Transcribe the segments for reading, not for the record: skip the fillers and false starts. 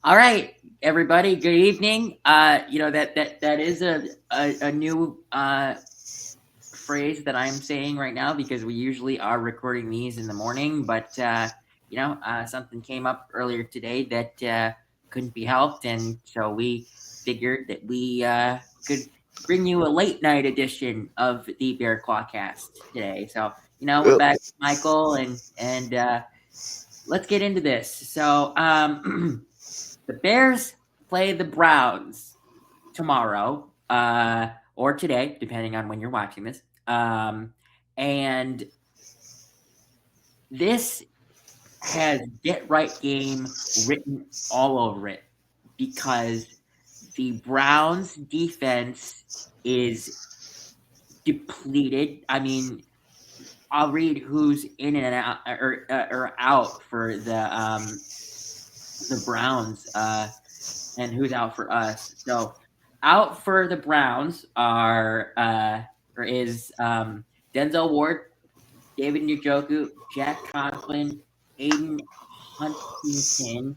All right, everybody. Good evening. That is a new phrase that I'm saying right now because we usually are recording these in the morning, but something came up earlier today that couldn't be helped, and so we figured that we could bring you a late night edition of the Bear Claw Cast today. So we're Uh, back, with Michael, and let's get into this. So the Bears play the Browns tomorrow, or today, depending on when you're watching this. And this has get right game written all over it because the Browns defense is depleted. I mean, I'll read who's in and out or out for the Browns and who's out for us. So out for the Browns are or is Denzel Ward, David Njoku, Jack Conklin, Aiden Huntington,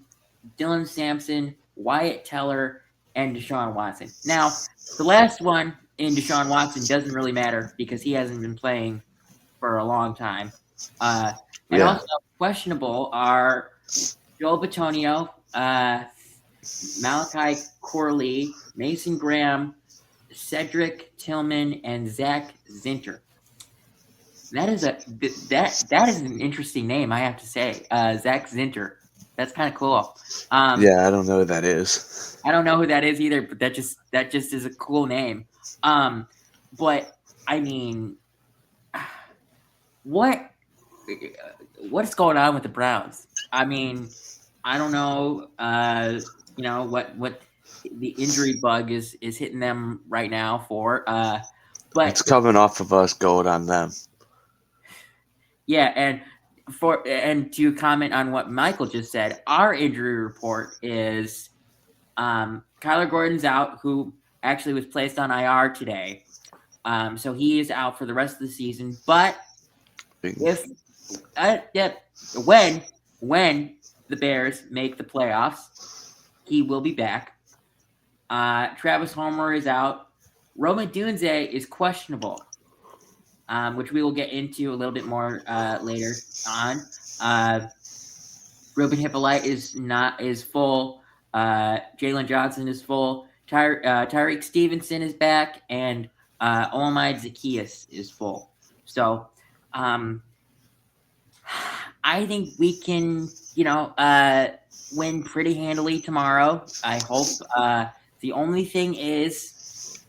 Dylan Sampson, Wyatt Teller, and Deshaun Watson. Now, the last one in Deshaun Watson doesn't really matter because he hasn't been playing for a long time. Uh, and yeah, also questionable are Joel Batonio, Malachi Corley, Mason Graham, Cedric Tillman, and Zach Zinter. That is an interesting name, I have to say. Zach Zinter. That's kind of cool. Um, yeah, I don't know who that is. I don't know who that is either, but that just is a cool name. Um, but I mean, what what's going on with the Browns? I mean, I don't know. What the injury bug is hitting them right now for. But It's coming off of us going on them. yeah, and to comment on what Michael just said, our injury report is Kyler Gordon's out, who actually was placed on IR today. So he is out for the rest of the season. But if yeah, when when the Bears make the playoffs, he will be back. Travis Homer is out. Roma Dunze is questionable, which we will get into a little bit more later on. Uh, Ruben Hippolyte is full. Jalen Johnson is full. Tyreek Stevenson is back, and Olamide Zacchaeus is full. So, um, I think we can, win pretty handily tomorrow. I hope. The only thing is,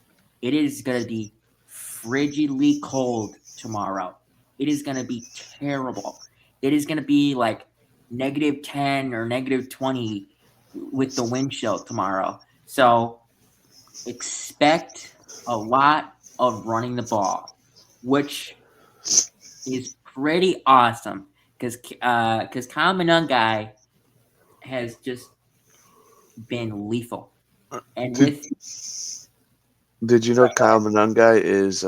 it is going to be frigidly cold tomorrow. It is going to be terrible. It is going to be like -10 or -20 with the wind chill tomorrow. So expect a lot of running the ball, which is pretty awesome because Kyle Monangai has just been lethal. And Did with Did you know sorry, go Kyle ahead. Monangai is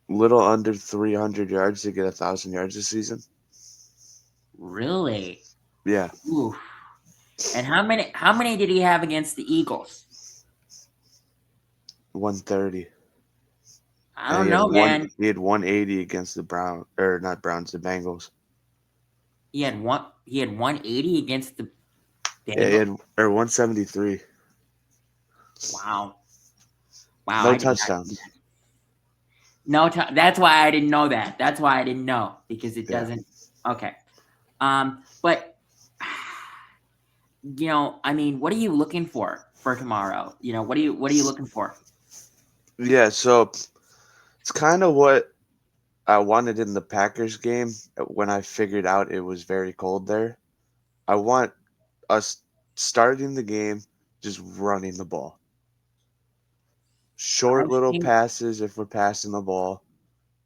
little under 300 yards to get 1,000 yards this season? Really? Yeah, Oof. And how many did he have against the Eagles? 130, I and don't know, man. he had 180 against the not Browns, the Bengals. He had 180 against the Yeah, he Bengals. had 173. Wow. Wow, No I did not see touchdowns. that. No, that's why I didn't know that. That's why I didn't know because it Yeah, doesn't. Okay. But I mean, what are you looking for tomorrow? What are you looking for? yeah. So it's kind of what I wanted in the Packers game when I figured out it was very cold there. I want us starting the game just running the ball. I Short little think passes if we're passing the ball.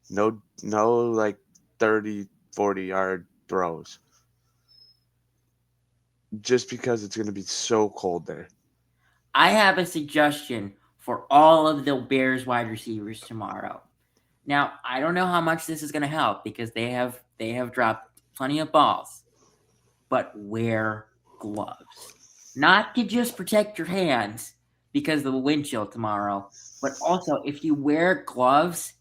No like 30, 40 yard throws. Just because it's going to be so cold there. I have a suggestion for all of the Bears wide receivers tomorrow. Now, I don't know how much this is going to help because they have dropped plenty of balls, but wear gloves. not to just protect your hands because of the wind chill tomorrow, but also if you wear gloves,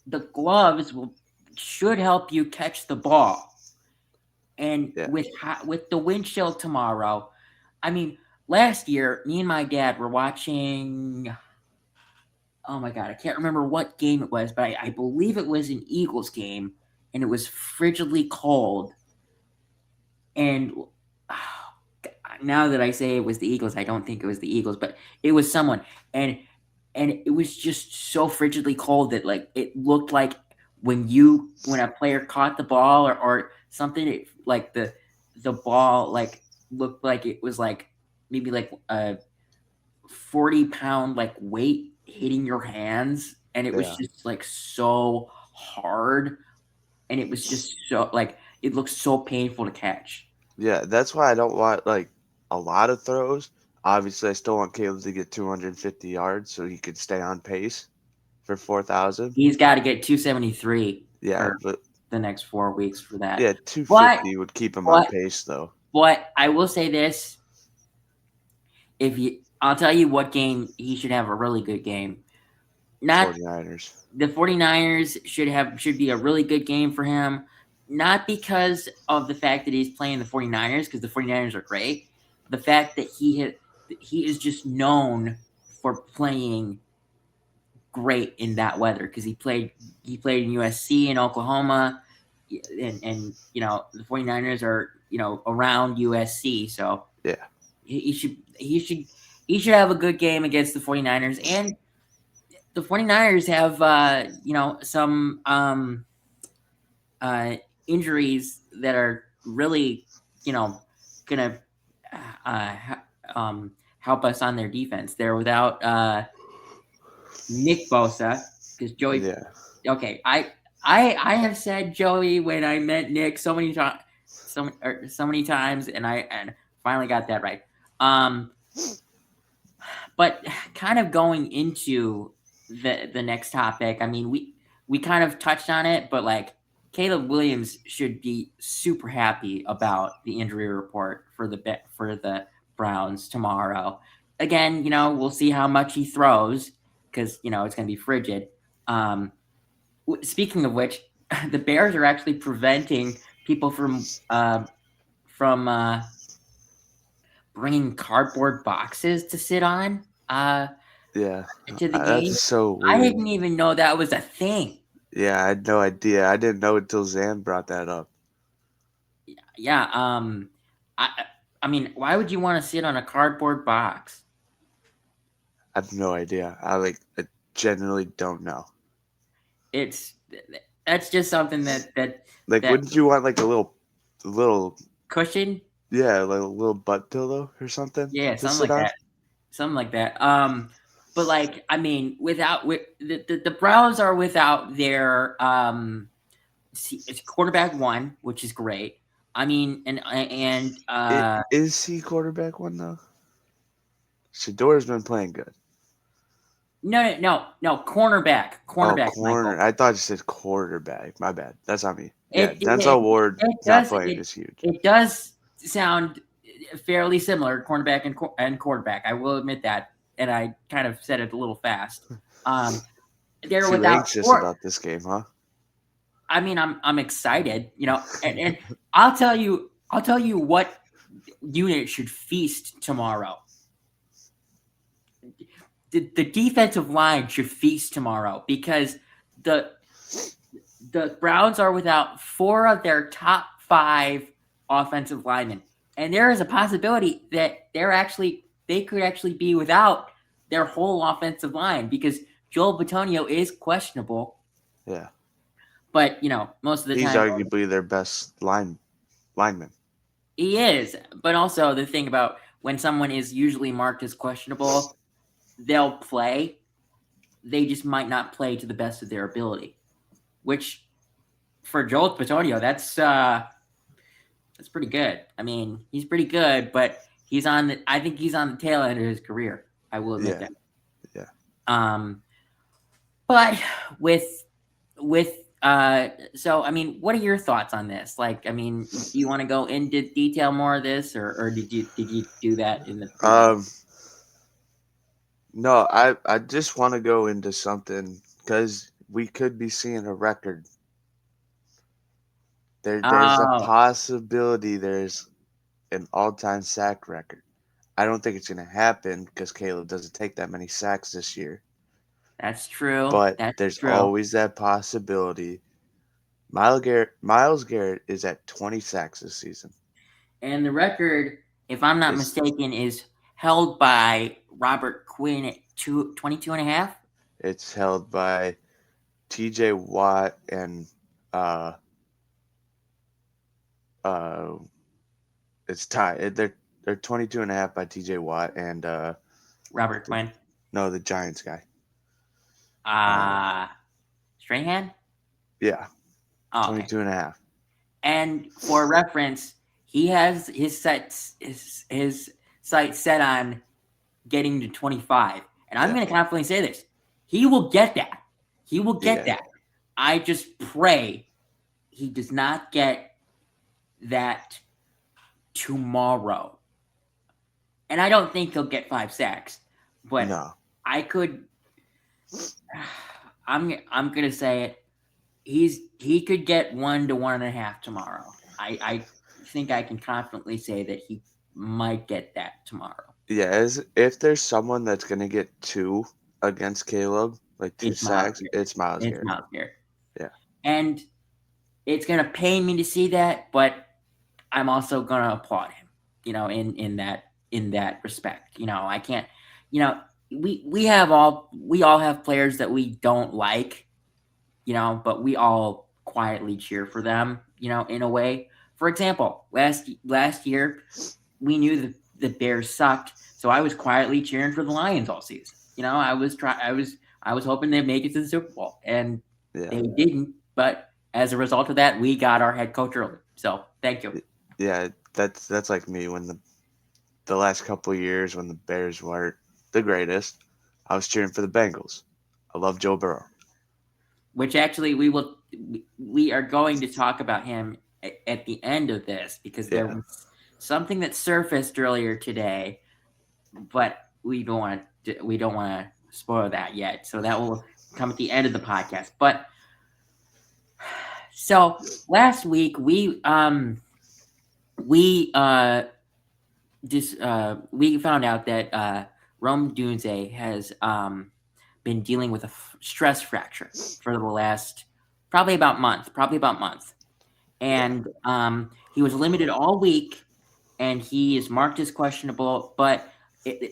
the gloves will should help you catch the ball. And Yeah, with the wind chill tomorrow, I mean, last year me and my dad were watching. Oh my god, I can't remember what game it was, but I believe it was an Eagles game, and it was frigidly cold. And now that I say it was the Eagles, I don't think it was the Eagles, but it was someone, and it was just so frigidly cold that like it looked like when a player caught the ball or something, like the ball like looked like it was like maybe like a 40-pound like weight hitting your hands, and it was yeah, just like so hard, and it was just so like it looked so painful to catch. yeah. That's why I don't want like a lot of throws. Obviously, I still want Caleb to get 250 yards so he could stay on pace for 4,000. He's got to get 273 Yeah, for but the next 4 weeks for that. yeah, But 250 would keep him on but pace though. but I will say this: if you, I'll tell you what game he should have a really good game. Not 49ers. the 49ers should be a really good game for him, not because of the fact that he's playing the 49ers, because the 49ers are great. The fact that he is just known for playing great in that weather, because he played in USC in Oklahoma, and the 49ers are around USC, so Yeah, he should have a good game against the 49ers. And the 49ers have some uh, injuries that are really gonna uh, help us on their defense. They're without Nick Bosa, because Joey. yeah. Okay, I have said Joey when I meant Nick so many times, and I finally got that right. Um, but kind of going into the next topic, I mean, we kind of touched on it, but like Caleb Williams should be super happy about the injury report for the Browns tomorrow. Again, we'll see how much he throws, because it's going to be frigid. Um, Speaking of which, the Bears are actually preventing people from bringing cardboard boxes to sit on Yeah, to the game. that's so I weird. didn't even know that was a thing. Yeah, I had no idea. I didn't know until Zan brought that up. Yeah. I I mean, why would you want to sit on a cardboard box? I have no idea. I genuinely don't know. It's that's just something Like, that wouldn't you want like little, cushion. yeah, like a little butt pillow or something Yeah, to something sit like on? that. Something like that. But like, I mean, the Browns are without their it's quarterback one, which is great. I mean, and Is he quarterback one though? Shador's been playing good. no, Oh, cornerback, corner. Michael. I thought you said quarterback. My bad. That's on me. Yeah, It it Denzel Ward it not does playing it is huge. it does sound fairly similar, cornerback and quarterback. I will admit that, and I kind of said it a little fast. Um, they're Too without anxious four. about this game, huh? I mean, I'm excited, and I'll tell you what unit should feast tomorrow. The defensive line should feast tomorrow, because the the Browns are without four of their top five offensive linemen, and there is a possibility that they could actually be without their whole offensive line, because Joel Batonio is questionable. Yeah, But most of the he's time arguably their best lineman. he is. But also the thing about when someone is usually marked as questionable, they'll play. They just might not play to the best of their ability, which for Joel Batonio, that's pretty good. I mean, he's pretty good, but I think he's on the tail end of his career. I will admit Yeah, that. yeah, Um, but with with So I mean, what are your thoughts on this? Like, I mean, do you want to go into detail more of this, or did you do that in the preview? Um, no, I just want to go into something because we could be seeing a record. There's a Oh, possibility there's an all-time sack record. I don't think it's gonna happen because Caleb doesn't take that many sacks this year. that's true. But That's there's true. always that possibility. Miles Garrett is at 20 sacks this season. And the record, if I'm not It's mistaken, is held by Robert Quinn at 22 and a half. it's held by T.J. Watt and uh uh it's tied. They're 22 and a half by T.J. Watt and Robert the, Quinn. no, the Giants guy. Uh Uh, Strahan? yeah, Oh, okay. 22 and a half. And for reference, he has his sights set on getting to 25. And I'm Yeah. going to confidently say this. He will get that. He will get Yeah. that. I just pray he does not get that tomorrow. And I don't think he'll get 5 sacks, but No. I could I'm going to say it. He could get 1 to 1.5 tomorrow. I think I can confidently say that he might get that tomorrow. Yeah, as if there's someone that's gonna get two against Caleb, like two It's Miles sacks, Garrett. it's Miles It's Garrett. Miles Garrett. Yeah. And it's gonna pain me to see that, but I'm also gonna applaud him. In that respect. I can't. You know, we all have players that we don't like. But we all quietly cheer for them. In a way. For example, last year we knew that the Bears sucked, so I was quietly cheering for the Lions all season. I was hoping they'd make it to the Super Bowl, and Yeah. they didn't. But as a result of that, we got our head coach early. So thank you. Yeah, that's like me when the last couple of years when the Bears weren't the greatest, I was cheering for the Bengals. I love Joe Burrow. Which actually we are going to talk about him at the end of this because there Yeah. was something that surfaced earlier today, but we don't want to spoil that yet. So that will come at the end of the podcast. But so last week we found out that Rome Dunze has been dealing with a stress fracture for the last probably about month, Yeah. and he was limited all week, and he is marked as questionable. But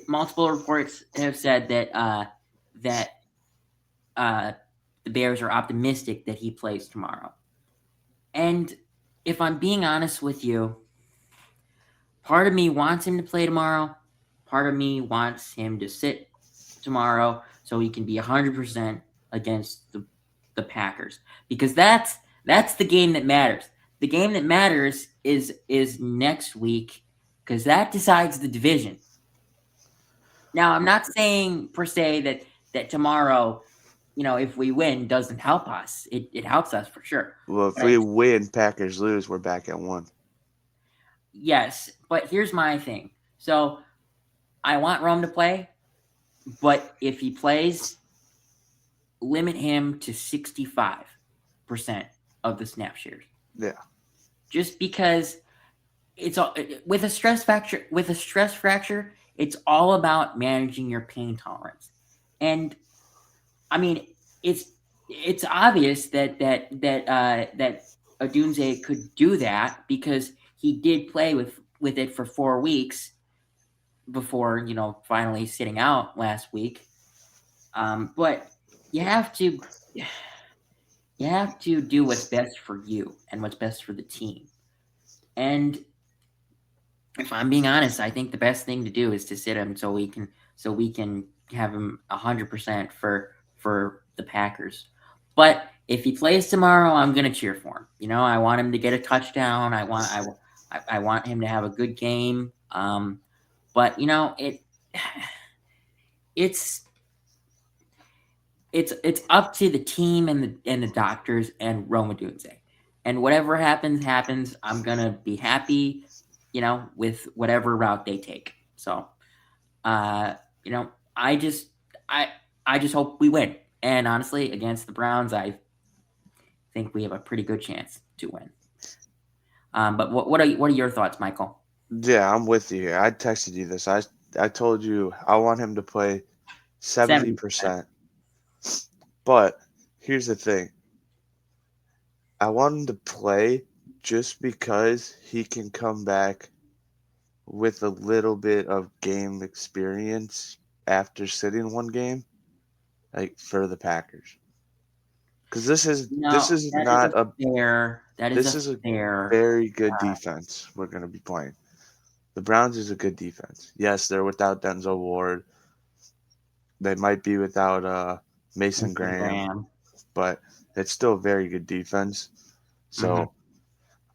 multiple reports have said that the Bears are optimistic that he plays tomorrow. And if I'm being honest with you, part of me wants him to play tomorrow. Part of me wants him to sit tomorrow so he can be 100% against the Packers, because that's the game that matters. The game that matters is next week, because that decides the division. Now, I'm not saying per se that tomorrow, if we win, doesn't help us. It helps us for sure. Well, if But we win, Packers lose, we're back at one. yes, but here's my thing. So I want Rome to play, but if he plays, limit him to 65% of the snap shares. Yeah. Just because it's all with a stress fracture, it's all about managing your pain tolerance. And I mean, it's it's obvious that Adunze could do that because he did play with it for 4 weeks before finally sitting out last week. But you have to you have to do what's best for you and what's best for the team. And if I'm being honest, I think the best thing to do is to sit him so we can have him 100% for the Packers. But if he plays tomorrow, I'm gonna cheer for him. I want him to get a touchdown. I want him to have a good game. But it's it's up to the team and the doctors and Roma Dunze. And whatever happens. I'm gonna be happy, with whatever route they take. So, uh, you know, I just I I just hope we win. And honestly, against the Browns, I think we have a pretty good chance to win. But what are your thoughts, Michael? Yeah, I'm with you here. I texted you this. I told you I want him to play 70%. 70%. But here's the thing. I want him to play just because he can come back with a little bit of game experience after sitting one game, like for the Packers. Because this No, is not a that is this a is a fair. very good defense we're gonna be playing. The Browns is a good defense. Yes, they're without Denzel Ward. They might be without Mason Winston Graham, Graham. but it's still a very good defense. Hmm. So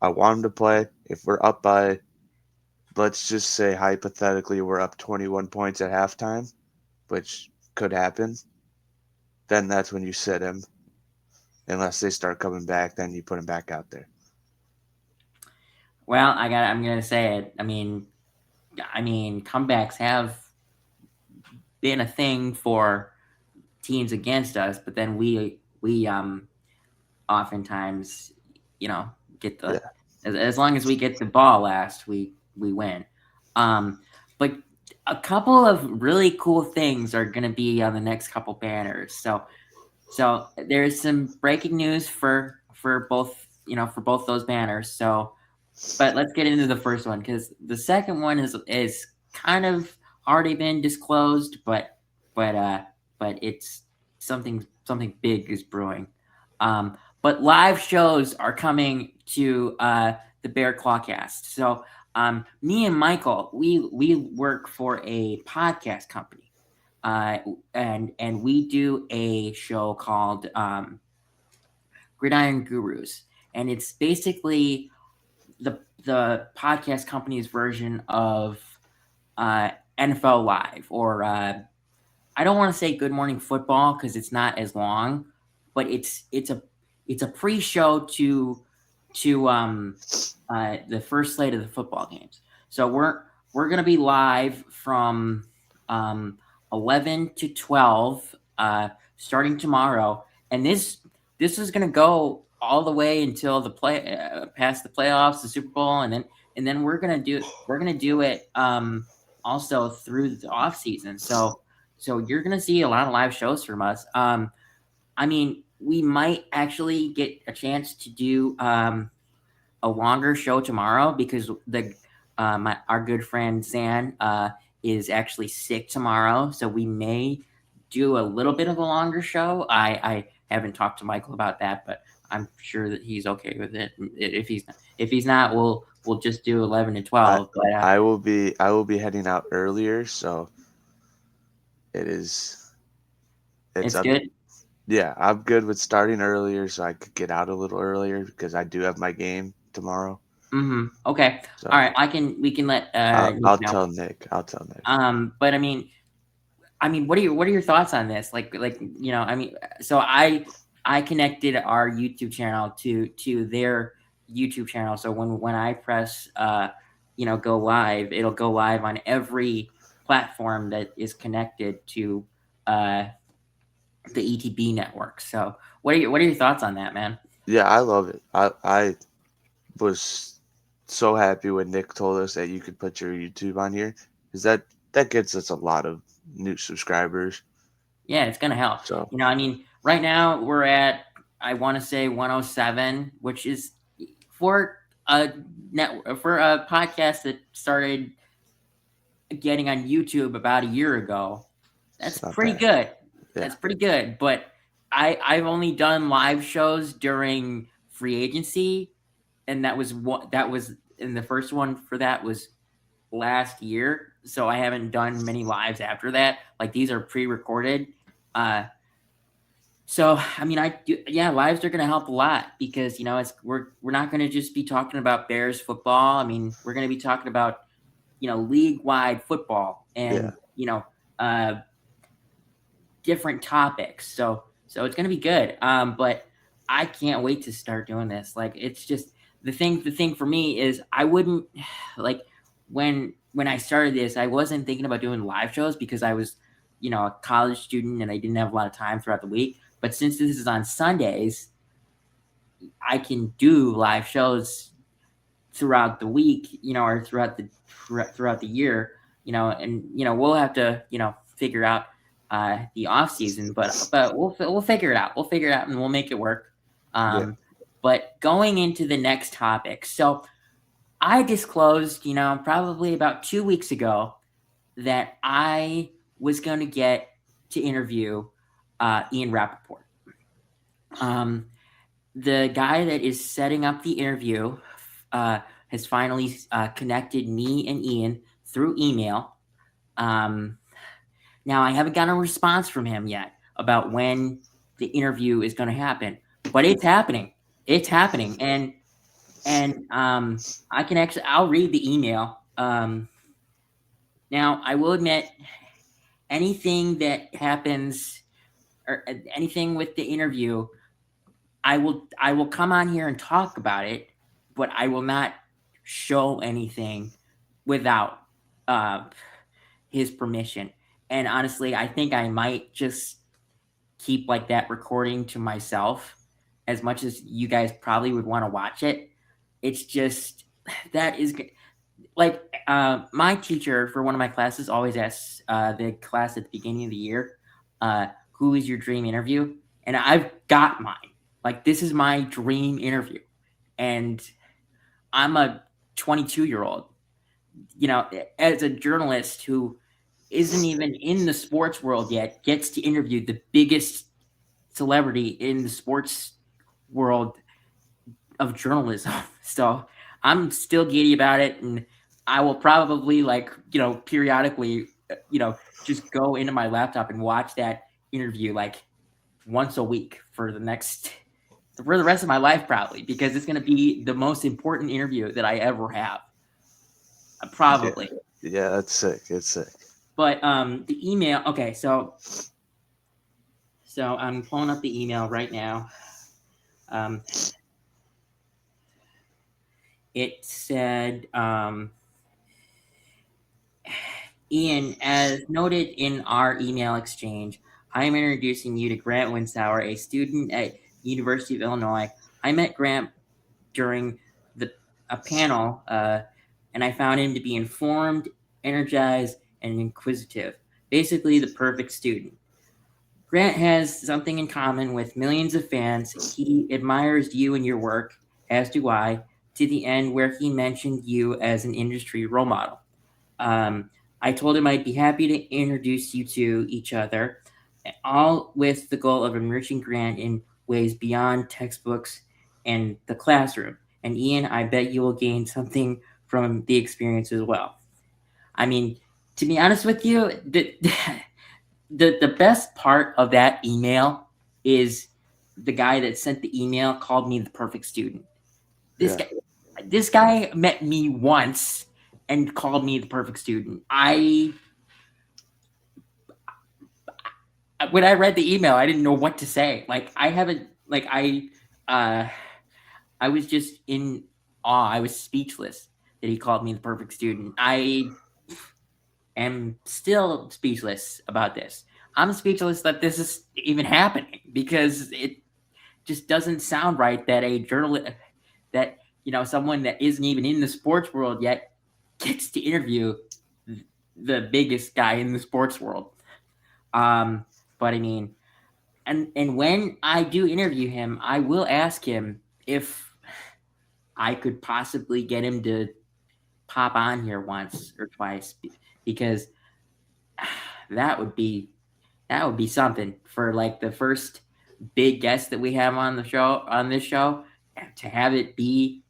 I want him to play. If we're up by, let's just say hypothetically, we're up 21 points at halftime, which could happen, then that's when you sit him. Unless they start coming back, then you put him back out there. Well, I'm gonna say it. Comebacks have been a thing for teams against us, but then we oftentimes, you know, get the Yeah, as long as we get the ball last, we win. Um, but a couple of really cool things are going to be on the next couple banners. So there's some breaking news for both for both those banners. So, but let's get into the first one because the second one is kind of already been disclosed, but uh but it's something big is brewing. But live shows are coming to the Bear Clawcast. So me and Michael, we work for a podcast company, uh, and we do a show called Gridiron Gurus, and it's basically the podcast company's version of uh, NFL Live, or I don't want to say Good Morning Football because it's not as long, but it's a pre-show to the first slate of the football games. So we're gonna be live from um, 11 to 12 starting tomorrow, and this is gonna go all the way until the play past the playoffs, the Super Bowl, and then we're gonna do it also through the off season. So you're gonna see a lot of live shows from us. We might actually get a chance to do a longer show tomorrow because our good friend Zan is actually sick tomorrow, so we may do a little bit of a longer show. I haven't talked to Michael about that, but I'm sure that he's okay with it. If he's not, we'll just do 11 to 12. But I will be heading out earlier, so it is it's it's up. good. Yeah, I'm good with starting earlier, so I could get out a little earlier because I do have my game tomorrow. Okay. All So right. We can let Nick I'll know. tell Nick. I'll tell Nick. But what are your thoughts on this? So I connected our YouTube channel to their YouTube channel. So when I press go live, it'll go live on every platform that is connected to uh the ETB network. So what are your thoughts on that, man? Yeah, I love it. I was so happy when Nick told us that you could put your YouTube on here because that gets us a lot of new subscribers. Yeah, it's gonna help. So Right now we're at, I want to say, 107, which is for a for a podcast that started getting on YouTube about a year ago. That's it's not pretty bad. good. Yeah, That's pretty good. But I've only done live shows during free agency, and that was and the first one for that was last year. So I haven't done many lives after that. Like, these are pre-recorded. Uh, So yeah, lives are going to help a lot because we're not going to just be talking about Bears football. We're going to be talking about league wide football, yeah, and uh, different topics. So it's gonna be good. But I can't wait to start doing this. Like it's just the thing for me is I wouldn't like when I started this, I wasn't thinking about doing live shows because I was, a college student and I didn't have a lot of time throughout the week. But since this is on Sundays, I can do live shows throughout the week, or throughout the year, and we'll have to, figure out the off season, but we'll figure it out. We'll figure it out and we'll make it work. Yeah. But going into the next topic, so I disclosed, probably about 2 weeks ago that I was going to get to interview Ian Rappaport. Um, the guy that is setting up the interview uh, has finally connected me and Ian through email. Um, Now, I haven't gotten a response from him yet about when the interview is going to happen, but it's happening. It's happening, and I'll read the email. Now, I will admit, anything that happens or anything with the interview, I will come on here and talk about it, but I will not show anything without uh, his permission. And honestly, I think I might just keep like that recording to myself as much as you guys probably would want to watch it. It's just that is like my teacher for one of my classes always asks the class at the beginning of the year, who is your dream interview? And I've got mine. Like this is my dream interview. And I'm a 22-year-old, as a journalist who isn't even in the sports world yet, gets to interview the biggest celebrity in the sports world of journalism. So I'm still giddy about it, and I will probably periodically, just go into my laptop and watch that interview like once a week for the rest of my life probably because it's going to be the most important interview that I ever have. Yeah. Probably. Yeah, that's sick. It's sick. But the email, okay, so I'm pulling up the email right now. Um, it said, Ian, as noted in our email exchange, I am introducing you to Grant Winsauer, a student at University of Illinois. I met Grant during the a panel, and I found him to be informed, energized, and inquisitive. Basically, the perfect student. Grant has something in common with millions of fans. He admires you and your work, as do I, to the end where he mentioned you as an industry role model. Um, I told him I'd be happy to introduce you to each other, all with the goal of enriching Grant in ways beyond textbooks and the classroom. And Ian, I bet you will gain something from the experience as well. I mean, to be honest with you, the best part of that email is the guy that sent the email called me the perfect student. This Yeah. guy this guy met me once and called me the perfect student. I When I read the email, I didn't know what to say. Like I haven't like uh I was just in awe. I was speechless that he called me the perfect student. I am still speechless about this. I'm speechless that this is even happening because it just doesn't sound right that a journalist that someone that isn't even in the sports world yet gets to interview the biggest guy in the sports world. Um, but I mean, and when I do interview him, I will ask him if I could possibly get him to pop on here once or twice because that would be something for like the first big guest that we have on this show to have it be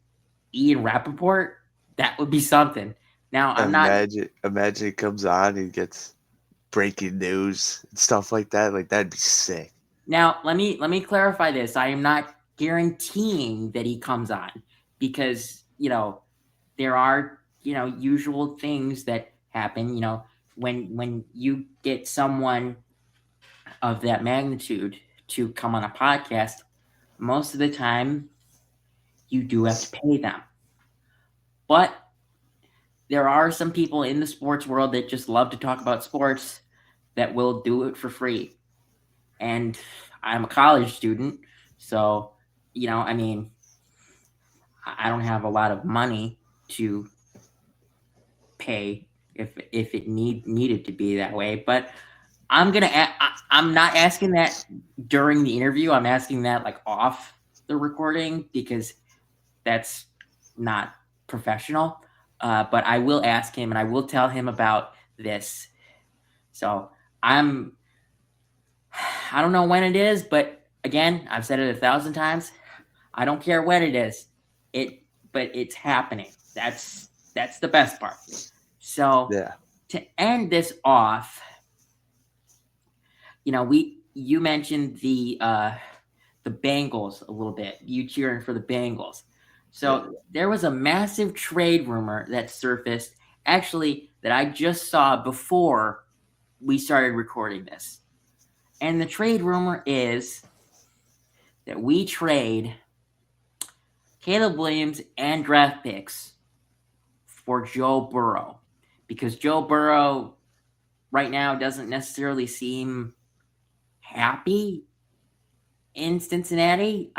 Ian Rappaport. That would be something. Now I'm not. Imagine it comes on and gets breaking news and stuff like that. Like that'd be sick. Now let me clarify this. I am not guaranteeing that he comes on because there are usual things that happen. When you get someone of that magnitude to come on a podcast, most of the time you do have to pay them. But there are some people in the sports world that just love to talk about sports that will do it for free. And I'm a college student, so I mean, I don't have a lot of money to pay if it needed to be that way. But I'm not asking that during the interview. I'm asking that like off the recording because that's not professional. But I will ask him and I will tell him about this. So I'm I don't know when it is, but again, I've said it 1,000 times. I don't care when it is. But it's happening. That's the best part. So Yeah. to end this off, you mentioned the Bengals a little bit. You cheering for the Bengals. So Yeah. there was a massive trade rumor that surfaced, actually, that I just saw before we started recording this. And the trade rumor is that we trade Caleb Williams and draft picks for Joe Burrow. Because Joe Burrow right now doesn't necessarily seem happy in Cincinnati,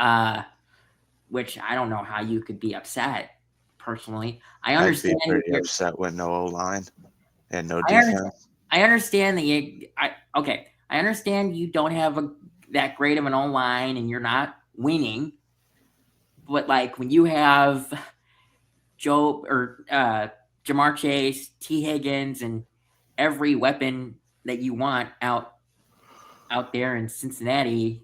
which I don't know how you could be upset. Personally, I I'd be understand pretty you're, upset with no O line and no I understand, defense. I understand that I understand you don't have that great of an online and you're not winning, but like when you have Joe or Jamar Chase, T Higgins, and every weapon that you want out there in Cincinnati,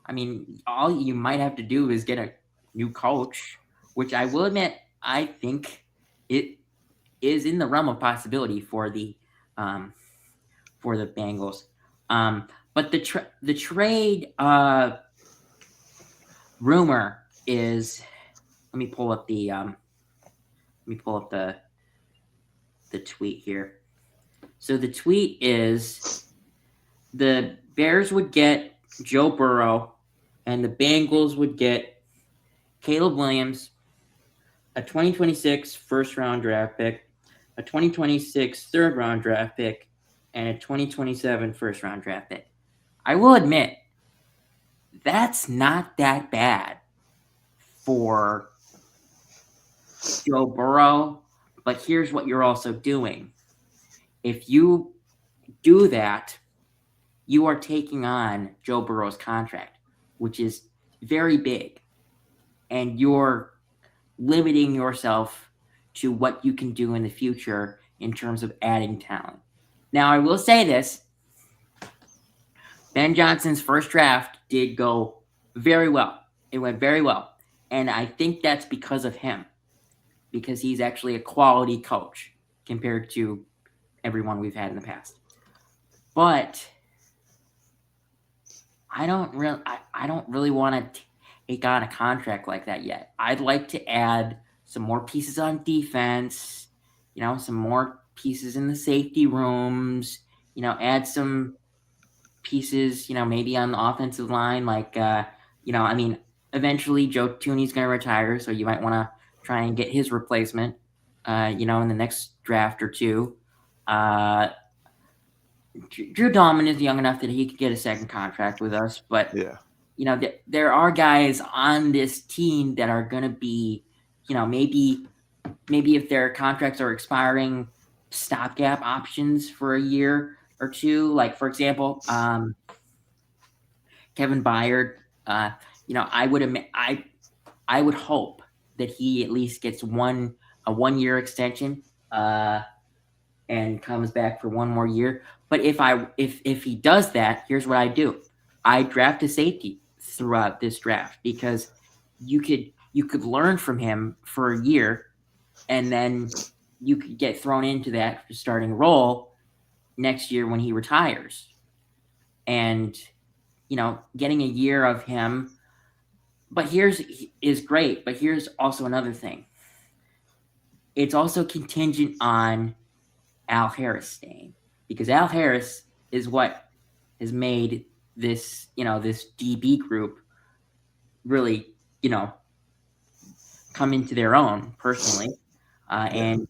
I mean, all you might have to do is get a new coach, which I will admit I think it is in the realm of possibility um, for the Bengals. But the trade rumor is, let me pull up the tweet here. So the tweet is the Bears would get Joe Burrow, and the Bengals would get Caleb Williams, a 2026 first round draft pick, a 2026 third round draft pick, and a 2027 first round draft pick. I will admit, that's not that bad for Joe Burrow, but here's what you're also doing. If you do that, you are taking on Joe Burrow's contract, which is very big, and you're limiting yourself to what you can do in the future in terms of adding talent. Now, I will say this: Ben Johnson's first draft did go very well. It went very well. And I think that's because of him, because he's actually a quality coach compared to everyone we've had in the past. But I don't really want to take on a contract like that yet. I'd like to add some more pieces on defense, some more pieces in the safety rooms, add some pieces, maybe on the offensive line. Like, I mean, eventually Joe Tooney's going to retire, so you might want to try and get his replacement, in the next draft or two. Drew Dalman is young enough that he could get a second contract with us, but Yeah. there are guys on this team that are going to be, maybe if their contracts are expiring, stopgap options for a year or two. Like for example, Kevin Byard. I would hope that he at least gets a 1 year extension and comes back for one more year. But if he does that, here's what I do: I draft a safety throughout this draft because you could learn from him for a year, and then you could get thrown into that starting role next year when he retires. And getting a year of him. But here's is great. But here's also another thing. It's also contingent on Al Harris staying, because Al Harris is what has made this DB group really, you know, come into their own personally. Yeah. And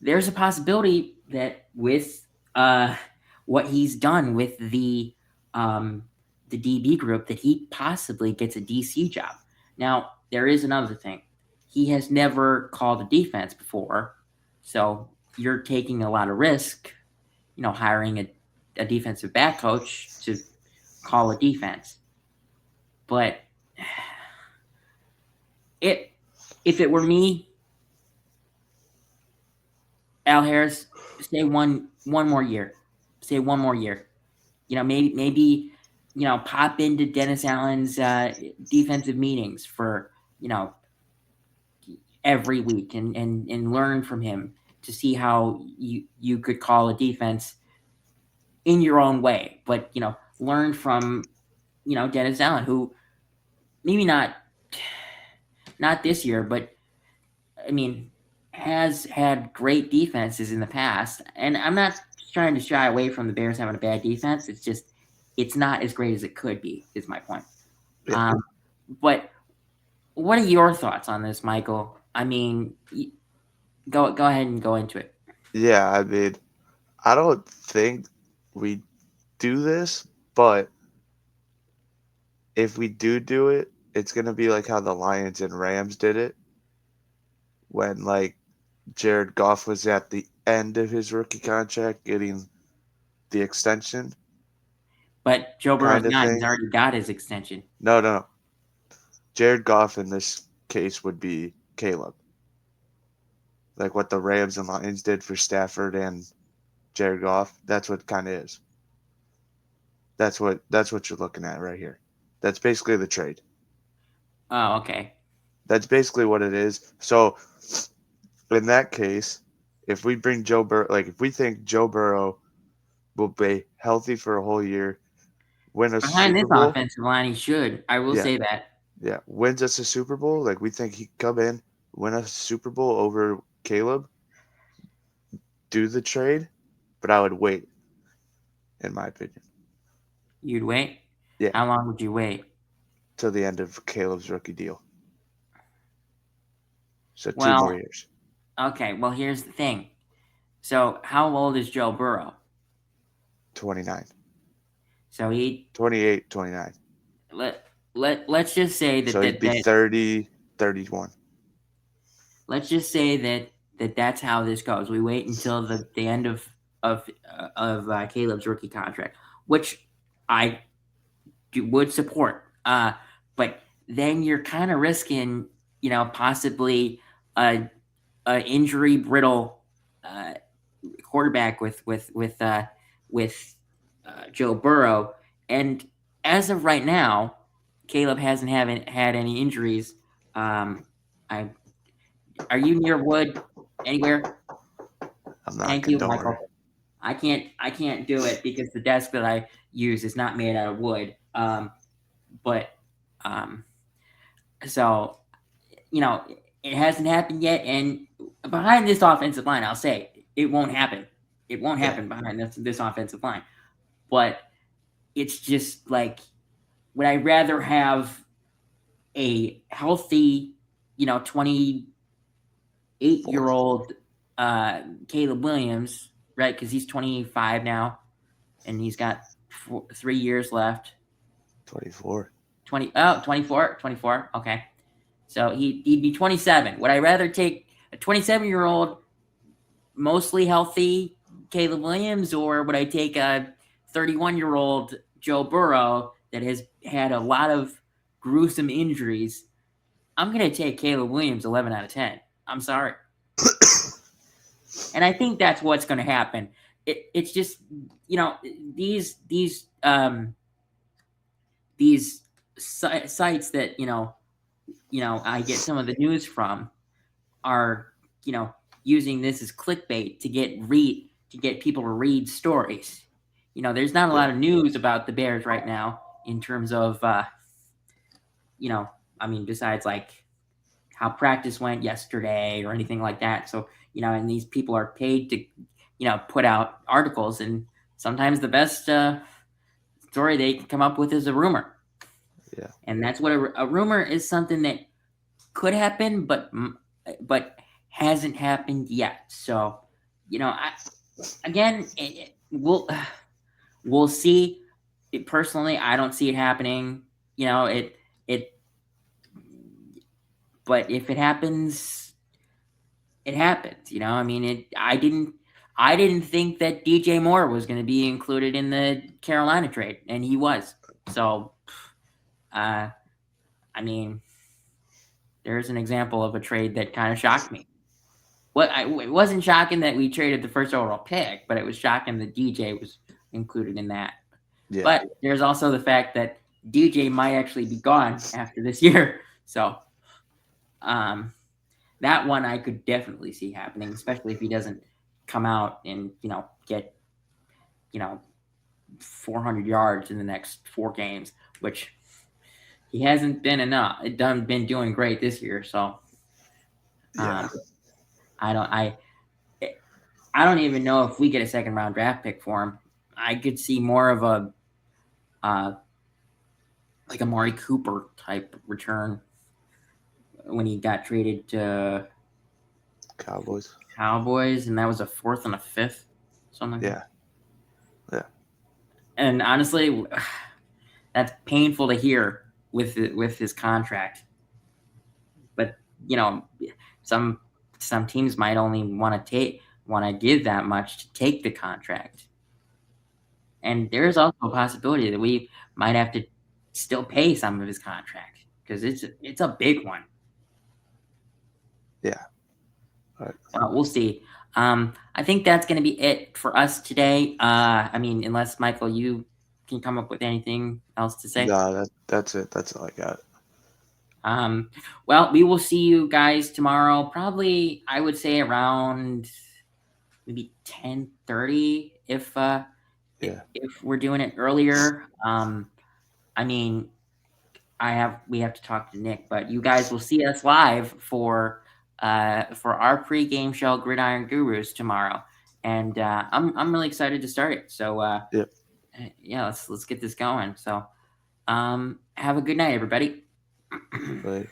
there's a possibility that with uh, what he's done with um, the DB group, that he possibly gets a DC job. Now, there is another thing. He has never called a defense before, so you're taking a lot of risk, hiring a defensive back coach to call a defense. But it if it were me, Al Harris, stay one more year. Stay one more year. Maybe pop into Dennis Allen's defensive meetings for you know every week and learn from him to see how you could call a defense in your own way, but learn from Dennis Allen, who maybe not this year, but I mean has had great defenses in the past, and I'm not trying to shy away from the Bears having a bad defense. It's just it's not as great as it could be. Is my point. Yeah. Um, but what are your thoughts on this, Michael? I mean, go ahead and go into it. Yeah, I mean, I don't think we do this, but if we do it, it's gonna be like how the Lions and Rams did it when like Jared Goff was at the end of his rookie contract getting the extension But Joe Burrow's kind of not. He's thing. already got his extension. No, no, no. Jared Goff in this case would be Caleb. Like what the Rams and Lions did for Stafford and Jared Goff. That's what kind of is. That's what you're looking at right here. That's basically the trade. Oh, okay. That's basically what it is. So in that case, if we bring Joe Burrow, like if we think Joe Burrow will be healthy for a whole year, win a Behind this Super Bowl, offensive line, he should. I will yeah, say that. yeah, wins us a Super Bowl, like we think he could come in, win a Super Bowl over Caleb, do the trade, but I would wait, in my opinion. You'd wait. Yeah, How long would you wait? till the end of Caleb's rookie deal. So two more Well, years. okay. Well, here's the thing. So, how old is Joe Burrow? 29, So he 28, 29. let's just say So he'd be that 30, 31. let's just say that's how this goes. We wait until the end of Caleb's rookie contract, which I would support. But then you're kind of risking, possibly a, a injury brittle uh, quarterback with Joe Burrow, and as of right now, Caleb haven't had any injuries. I Are you near wood anywhere? I'm not Thank good. you, Don't worry. Michael. I can't do it because the desk that I use is not made out of wood. But um, so you know, it hasn't happened yet, and behind this offensive line, I'll say it won't happen. It won't Yeah. happen behind this offensive line. But it's just like, would I rather have a healthy, 28-year-old Caleb Williams, right? Because he's 25 now, and he's got 3 years left. 24. 24. Okay. So he'd be 27. Would I rather take a 27-year-old, mostly healthy Caleb Williams, or would I take a 31-year-old Joe Burrow that has had a lot of gruesome injuries? I'm going to take Caleb Williams 11 out of 10. I'm sorry. And I think that's what's going to happen. It's just, you know, these these um, these sites that I get some of the news from are using this as clickbait to get people to read stories. There's not a Yeah. lot of news about the Bears right now in terms of I mean, besides like how practice went yesterday or anything like that. So and these people are paid to put out articles, and sometimes story they can come up with is a rumor, Yeah. and that's what a rumor is. Something that could happen, but hasn't happened yet. So, again, we'll see. Personally, I don't see it happening. It. But if it happens, it happens. I mean, it. I didn't think that DJ Moore was going to be included in the Carolina trade, and he was. So, uh, I mean, there's an example of a trade that kind of shocked me. It wasn't shocking that we traded the first overall pick, but it was shocking that DJ was included in that. Yeah. But there's also the fact that DJ might actually be gone after this year. So, um, that one I could definitely see happening, especially if he doesn't come out and get you know 400 yards in the next 4 games, which he hasn't been enough. Been doing great this year, so Yeah. um, I don't I don't even know if we get a second round draft pick for him. I could see more of a uh, like a Maury Cooper type return when he got traded to Cowboys. Cowboys, and that was a fourth and a fifth, something. Yeah. Yeah. And honestly, that's painful to hear with his contract. But some some teams might only want to give that much to take the contract. And there's also a possibility that we might have to still pay some of his contract because it's a big one. Yeah. All right. We'll see. I think that's going to be it for us today. I mean, unless Michael, you can come up with anything else to say. No, that's it. That's all I got. Well, we will see you guys tomorrow. Probably, I would say around maybe 10:30 Yeah. if we're doing it earlier. I mean, we have to talk to Nick, but you guys will see us live for our pregame show, Gridiron Gurus, tomorrow, and I'm really excited to start it. So Yep. yeah, let's get this going. So have a good night, everybody. Later.